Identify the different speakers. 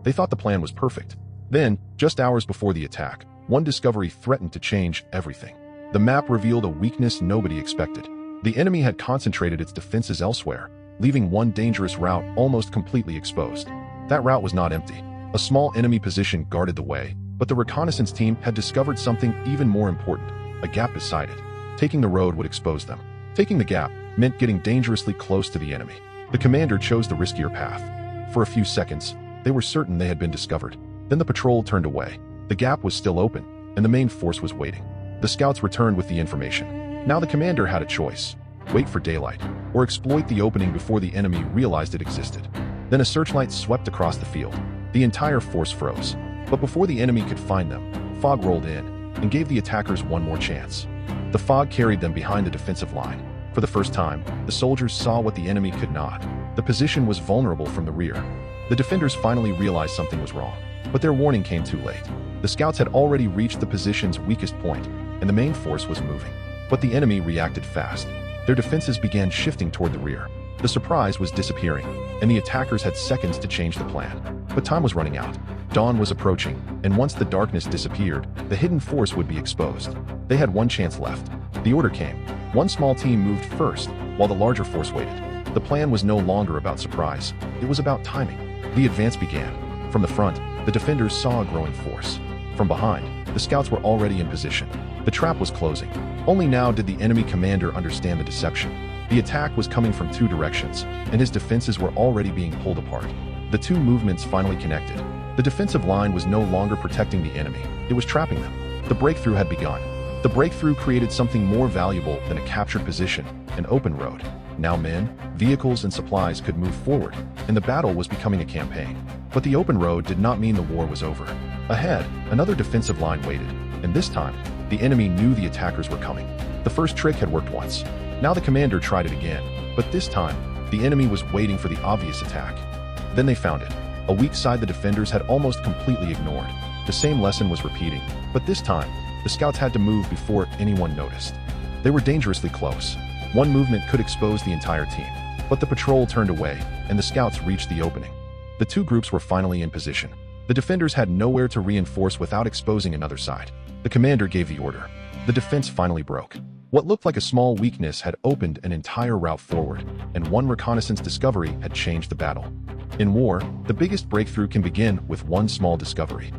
Speaker 1: They thought the plan was perfect. Then, just hours before the attack, one discovery threatened to change everything. The map revealed a weakness nobody expected. The enemy had concentrated its defenses elsewhere, leaving one dangerous route almost completely exposed. That route was not empty. A small enemy position guarded the way, but the reconnaissance team had discovered something even more important, a gap beside it. Taking the road would expose them. Taking the gap meant getting dangerously close to the enemy. The commander chose the riskier path. For a few seconds, they were certain they had been discovered. Then the patrol turned away. The gap was still open, and the main force was waiting. The scouts returned with the information. Now the commander had a choice: wait for daylight, or exploit the opening before the enemy realized it existed. Then a searchlight swept across the field. The entire force froze. But before the enemy could find them, fog rolled in and gave the attackers one more chance. The fog carried them behind the defensive line. For the first time, the soldiers saw what the enemy could not. The position was vulnerable from the rear. The defenders finally realized something was wrong, but their warning came too late. The scouts had already reached the position's weakest point, and the main force was moving. But the enemy reacted fast. Their defenses began shifting toward the rear. The surprise was disappearing, and the attackers had seconds to change the plan. But time was running out. Dawn was approaching, and once the darkness disappeared, the hidden force would be exposed. They had one chance left. The order came. One small team moved first, while the larger force waited. The plan was no longer about surprise. It was about timing. The advance began. From the front, the defenders saw a growing force. From behind, the scouts were already in position. The trap was closing. Only now did the enemy commander understand the deception. The attack was coming from two directions, and his defenses were already being pulled apart. The two movements finally connected. The defensive line was no longer protecting the enemy. It was trapping them. The breakthrough had begun. The breakthrough created something more valuable than a captured position, an open road. Now men, vehicles, and supplies could move forward, and the battle was becoming a campaign. But the open road did not mean the war was over. Ahead, another defensive line waited, and this time, the enemy knew the attackers were coming. The first trick had worked once. Now the commander tried it again, but this time, the enemy was waiting for the obvious attack. Then they found it. A weak side the defenders had almost completely ignored. The same lesson was repeating, but this time, the scouts had to move before anyone noticed. They were dangerously close. One movement could expose the entire team. But the patrol turned away, and the scouts reached the opening. The two groups were finally in position. The defenders had nowhere to reinforce without exposing another side. The commander gave the order. The defense finally broke. What looked like a small weakness had opened an entire route forward, and one reconnaissance discovery had changed the battle. In war, the biggest breakthrough can begin with one small discovery.